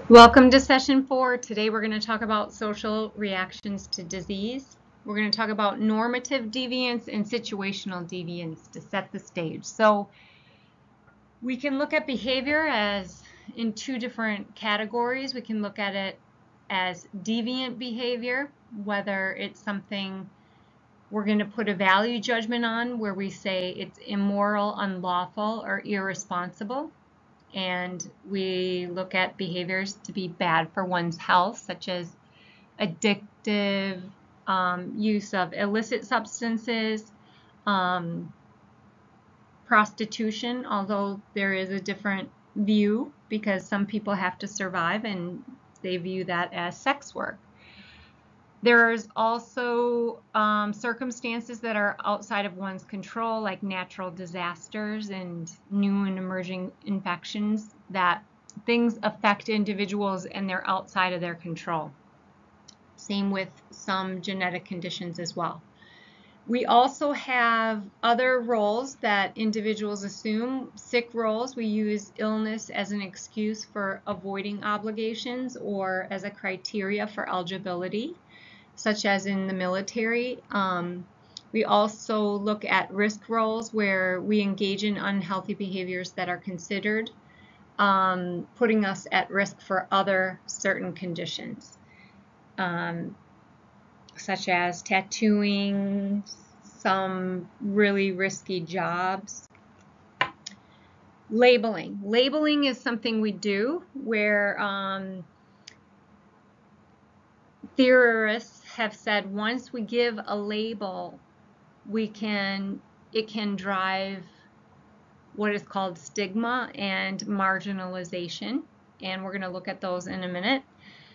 Welcome to session 4. Today we're going to talk about social reactions to disease. We're going to talk about normative deviance and situational deviance to set the stage. So we can look at behavior as in two different categories. We can look at it as deviant behavior, whether it's something we're going to put a value judgment on where we say it's immoral, unlawful, or irresponsible. And we look at behaviors to be bad for one's health, such as addictive use of illicit substances, prostitution, although there is a different view because some people have to survive and they view that as sex work. There's also circumstances that are outside of one's control, like natural disasters and new and emerging infections, that things affect individuals and they're outside of their control. Same with some genetic conditions as well. We also have other roles that individuals assume. Sick roles, we use illness as an excuse for avoiding obligations or as a criteria for eligibility, such as in the military. We also look at risk roles where we engage in unhealthy behaviors that are considered putting us at risk for other certain conditions, such as tattooing, some really risky jobs. Labeling. Labeling is something we do where theorists have said once we give a label, it can drive what is called stigma and marginalization, and we're going to look at those in a minute.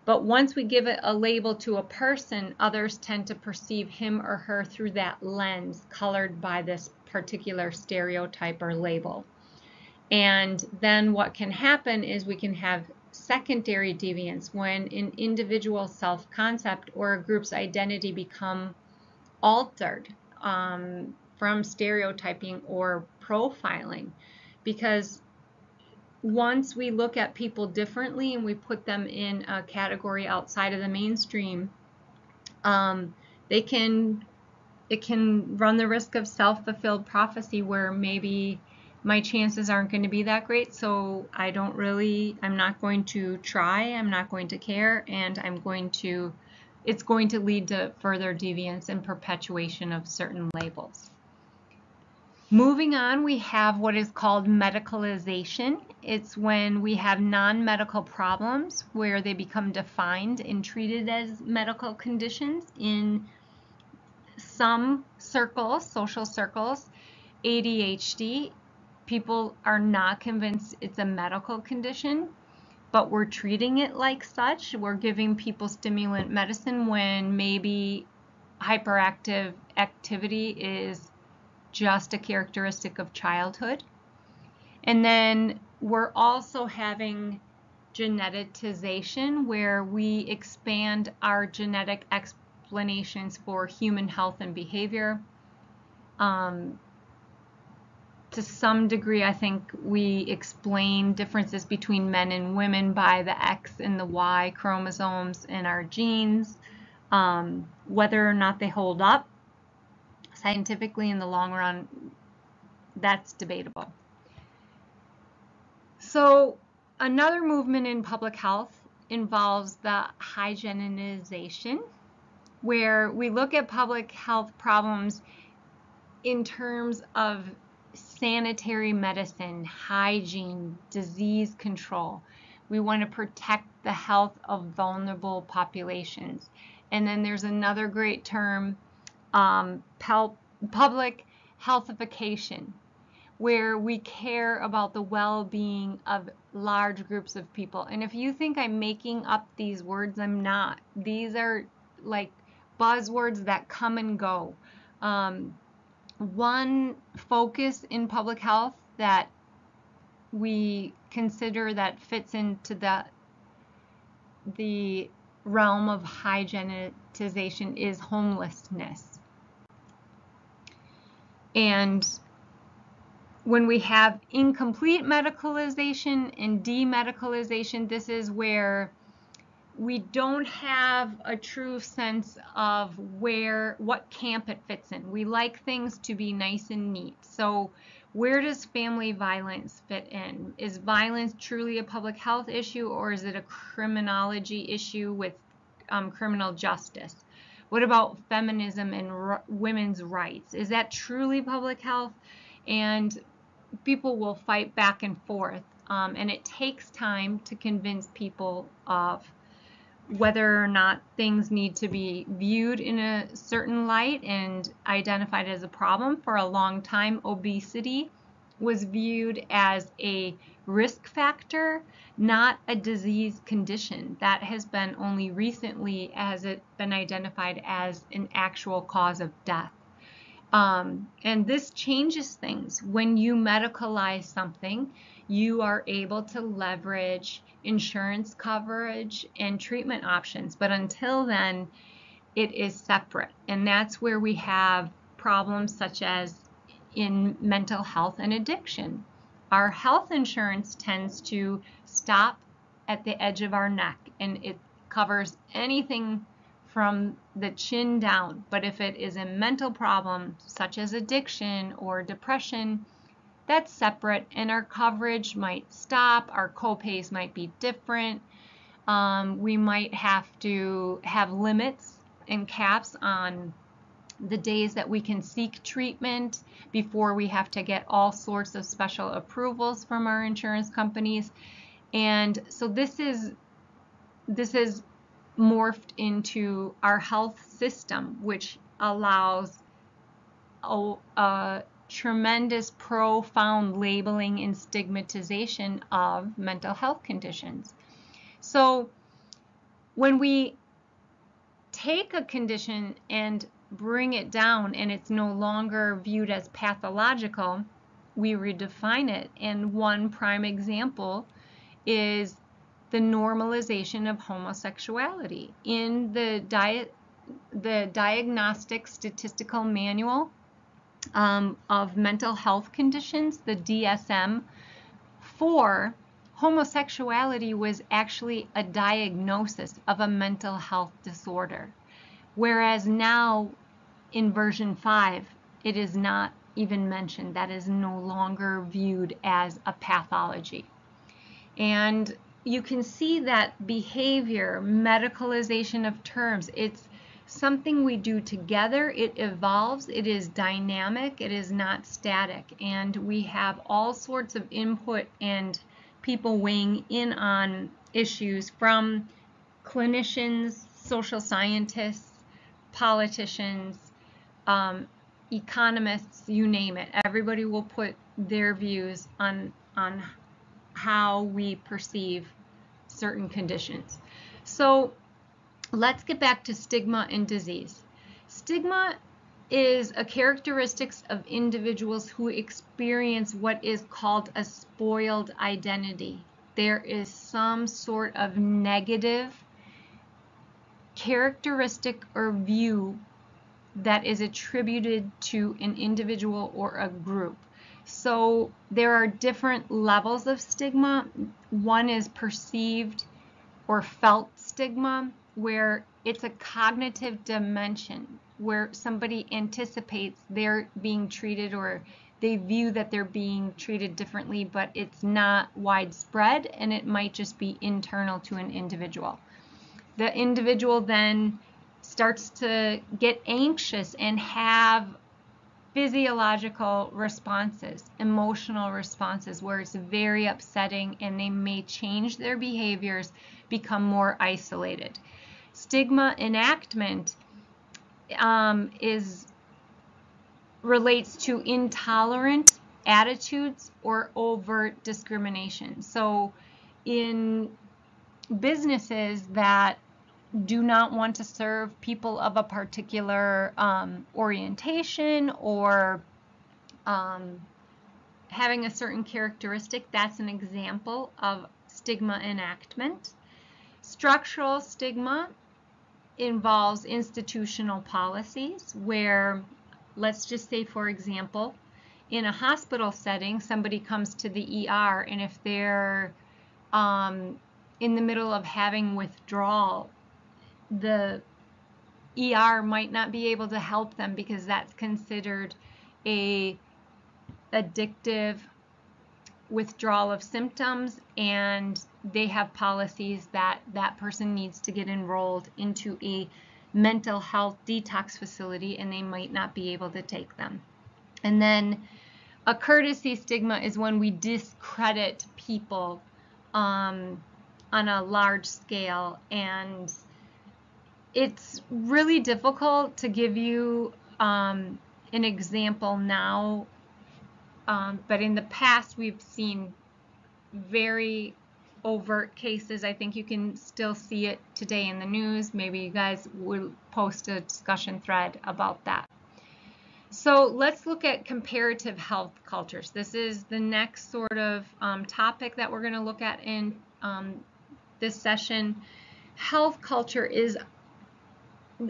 But once we give it a label to a person, others tend to perceive him or her through that lens colored by this particular stereotype or label. And then what can happen is we can have secondary deviance when an individual's self-concept or a group's identity become altered from stereotyping or profiling, because once we look at people differently and we put them in a category outside of the mainstream, it can run the risk of self-fulfilled prophecy where maybe my chances aren't going to be that great, so I'm not going to try, I'm not going to care, and it's going to lead to further deviance and perpetuation of certain labels. Moving on, we have what is called medicalization. It's when we have non-medical problems where they become defined and treated as medical conditions. In some circles, social circles, ADHD, people are not convinced it's a medical condition, but we're treating it like such. We're giving people stimulant medicine when maybe hyperactive activity is just a characteristic of childhood. And then we're also having geneticization, where we expand our genetic explanations for human health and behavior. To some degree, I think we explain differences between men and women by the X and the Y chromosomes in our genes. Whether or not they hold up scientifically in the long run, that's debatable. So another movement in public health involves the hygienization, where we look at public health problems in terms of sanitary medicine, hygiene, disease control. We want to protect the health of vulnerable populations. And then there's another great term, public healthification, where we care about the well-being of large groups of people. And if you think I'm making up these words, I'm not. These are like buzzwords that come and go. One focus in public health that we consider that fits into the realm of hygienization is homelessness. And when we have incomplete medicalization and demedicalization, this is where we don't have a true sense of what camp it fits in. We like things to be nice and neat. So where does family violence fit in? Is violence truly a public health issue, or is it a criminology issue with criminal justice? What about feminism and women's rights? Is that truly public health? And people will fight back and forth. And it takes time to convince people of whether or not things need to be viewed in a certain light and identified as a problem. For a long time, obesity was viewed as a risk factor, not a disease condition. That has been only recently has it been identified as an actual cause of death. And this changes things. When you medicalize something, you are able to leverage insurance coverage and treatment options. But until then, it is separate. And that's where we have problems such as in mental health and addiction. Our health insurance tends to stop at the edge of our neck, and it covers anything from the chin down. But if it is a mental problem such as addiction or depression, that's separate, and our coverage might stop. Our copays might be different. We might have to have limits and caps on the days that we can seek treatment before we have to get all sorts of special approvals from our insurance companies. And so this is morphed into our health system, which allows a tremendous, profound labeling and stigmatization of mental health conditions. So when we take a condition and bring it down and it's no longer viewed as pathological, we redefine it. And one prime example is the normalization of homosexuality. In the Diagnostic Statistical Manual of Mental Health Conditions, the DSM-4, homosexuality was actually a diagnosis of a mental health disorder. Whereas now in version 5, it is not even mentioned. That is no longer viewed as a pathology. And you can see that behavior, medicalization of terms, it's something we do together. It evolves, it is dynamic, it is not static. And we have all sorts of input and people weighing in on issues, from clinicians, social scientists, politicians, economists, you name it. Everybody will put their views on how we perceive certain conditions. So let's get back to stigma and disease. Stigma is a characteristic of individuals who experience what is called a spoiled identity. There is some sort of negative characteristic or view that is attributed to an individual or a group. So there are different levels of stigma. One is perceived or felt stigma, where it's a cognitive dimension, where somebody anticipates they're being treated, or they view that they're being treated differently, but it's not widespread, and it might just be internal to an individual. The individual then starts to get anxious and have physiological responses, emotional responses, where it's very upsetting, and they may change their behaviors, become more isolated. Stigma enactment relates to intolerant attitudes or overt discrimination. So in businesses that do not want to serve people of a particular orientation or having a certain characteristic, that's an example of stigma enactment. Structural stigma involves institutional policies where, let's just say, for example, in a hospital setting, somebody comes to the ER, and if they're in the middle of having withdrawal, the ER might not be able to help them because that's considered a addictive withdrawal of symptoms, and they have policies that that person needs to get enrolled into a mental health detox facility, and they might not be able to take them. And then a courtesy stigma is when we discredit people on a large scale, and it's really difficult to give you an example now, but in the past we've seen very overt cases. I think you can still see it today in the news. Maybe you guys will post a discussion thread about that. So let's look at comparative health cultures. This is the next sort of topic that we're going to look at in this session. Health culture is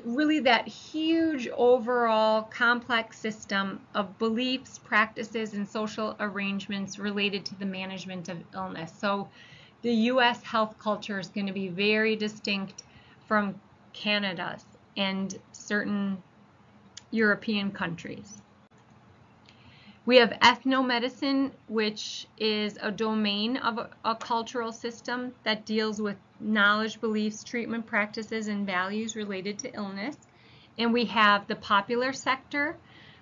really that huge overall complex system of beliefs, practices, and social arrangements related to the management of illness. So the US health culture is going to be very distinct from Canada's and certain European countries. We have ethnomedicine, which is a domain of a cultural system that deals with knowledge, beliefs, treatment practices, and values related to illness. And we have the popular sector,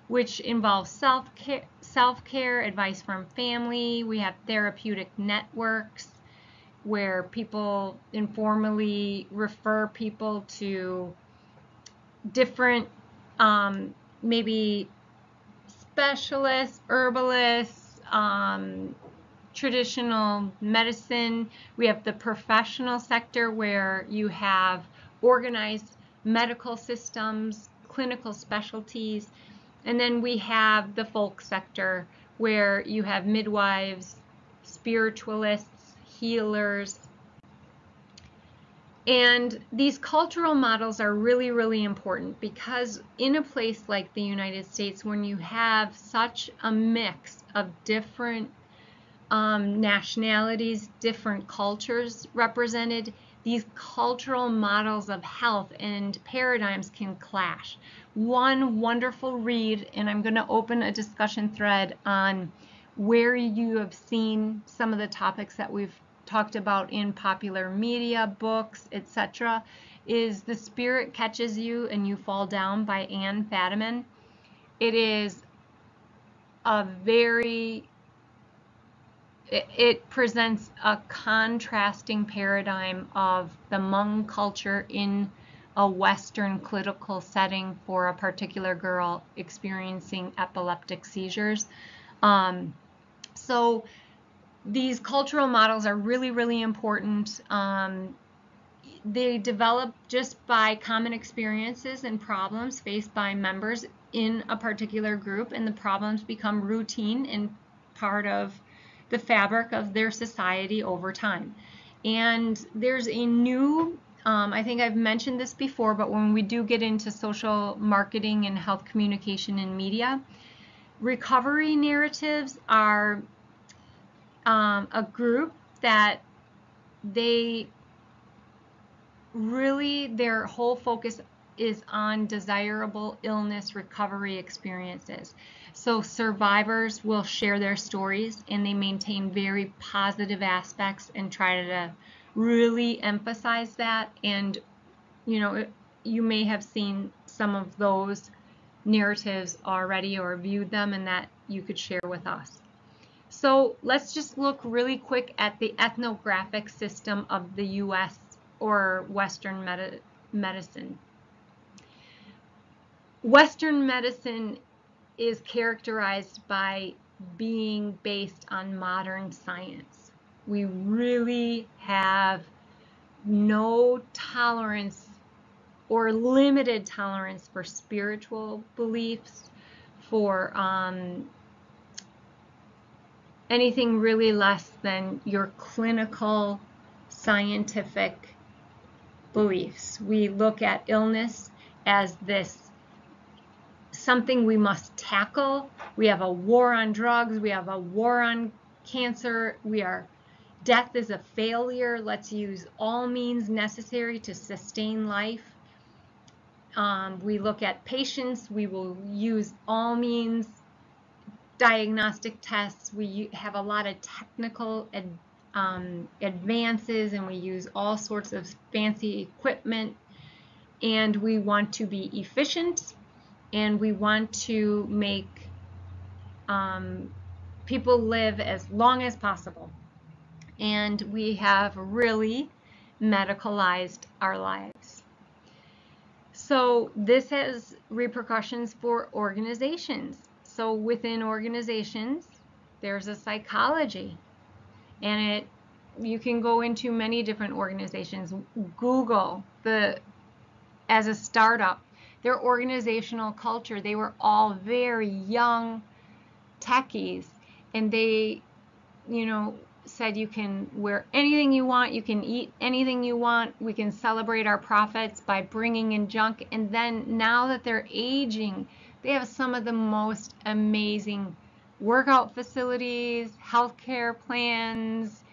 which involves self-care, advice from family. We have therapeutic networks where people informally refer people to different maybe specialists, herbalists, traditional medicine. We have the professional sector where you have organized medical systems, clinical specialties, and then we have the folk sector where you have midwives, spiritualists, healers. And these cultural models are really, really important because in a place like the United States, when you have such a mix of different nationalities, different cultures represented, these cultural models of health and paradigms can clash. One wonderful read, and I'm going to open a discussion thread on where you have seen some of the topics that we've talked about in popular media, books, etc., is The Spirit Catches You and You Fall Down by Anne Fadiman. It is a it presents a contrasting paradigm of the Hmong culture in a Western clinical setting for a particular girl experiencing epileptic seizures. So these cultural models are really, really important. They develop just by common experiences and problems faced by members in a particular group, and the problems become routine and part of the fabric of their society over time. And there's a new, I think I've mentioned this before, but when we do get into social marketing and health communication and media, recovery narratives are a group that they really, their whole focus is on desirable illness recovery experiences. So survivors will share their stories and they maintain very positive aspects and try to really emphasize that. And you know, you may have seen some of those narratives already or viewed them, and that you could share with us. So let's just look really quick at the ethnographic system of the US or Western medicine. Western medicine is characterized by being based on modern science. We really have no tolerance or limited tolerance for spiritual beliefs, for anything really less than your clinical scientific beliefs. We look at illness as this something we must tackle. We have a war on drugs. We have a war on cancer. Death is a failure. Let's use all means necessary to sustain life. We look at patients. We will use all means diagnostic tests. We have a lot of technical advances, and we use all sorts of fancy equipment. And we want to be efficient, and we want to make people live as long as possible. And we have really medicalized our lives. So this has repercussions for organizations. So within organizations, there's a psychology, and you can go into many different organizations. Google, as a startup, their organizational culture, they were all very young techies, and they, said you can wear anything you want, you can eat anything you want, we can celebrate our profits by bringing in junk. And then now that they're aging, they have some of the most amazing workout facilities, healthcare plans,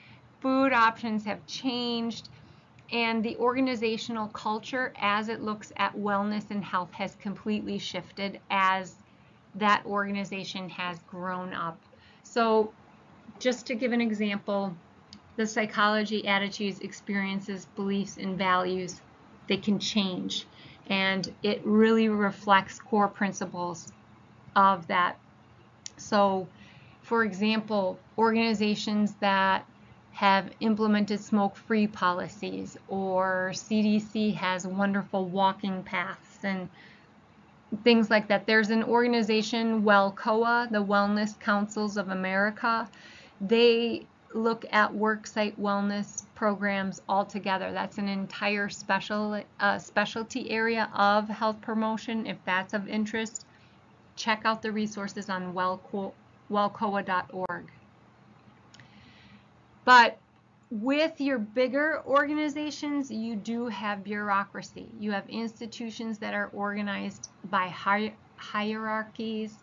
food options have changed, and the organizational culture as it looks at wellness and health has completely shifted as that organization has grown up. So just to give an example, the psychology, attitudes, experiences, beliefs, and values, they can change, and it really reflects core principles of that. So, for example, organizations that have implemented smoke-free policies, or CDC has wonderful walking paths and things like that. There's an organization, WellCoA, the Wellness Councils of America. They look at worksite wellness programs altogether. That's an entire specialty area of health promotion. If that's of interest, check out the resources on wellcoa.org. But with your bigger organizations, you do have bureaucracy. You have institutions that are organized by hierarchies.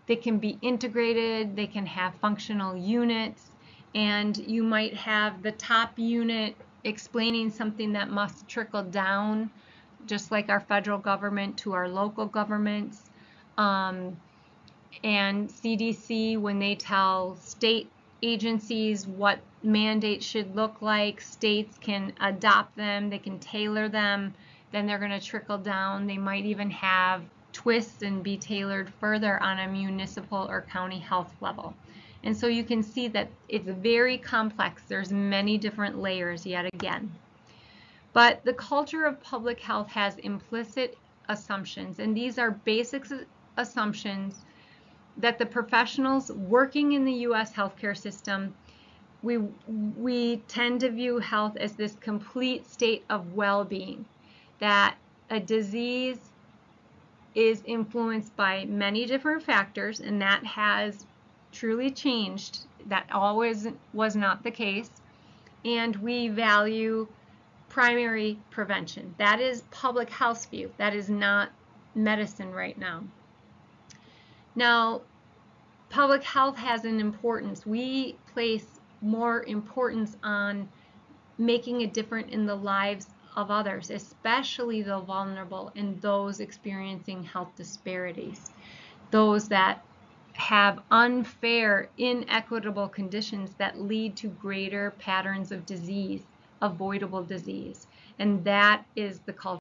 They can be integrated, they can have functional units, and you might have the top unit explaining something that must trickle down, just like our federal government, to our local governments. And CDC, when they tell state agencies what mandates should look like, states can adopt them, they can tailor them, then they're going to trickle down. They might even have twists and be tailored further on a municipal or county health level. And so you can see that it's very complex. There's many different layers yet again. But the culture of public health has implicit assumptions, and these are basic assumptions that the professionals working in the U.S. healthcare system, we tend to view health as this complete state of well-being, that a disease is influenced by many different factors, and that has truly changed. That always was not the case. And we value primary prevention. That is public health view. That is not medicine right now. Now, public health has an importance. We place more importance on making a difference in the lives of others, especially the vulnerable and those experiencing health disparities, those that have unfair, inequitable conditions that lead to greater patterns of disease, avoidable disease. And that is the culture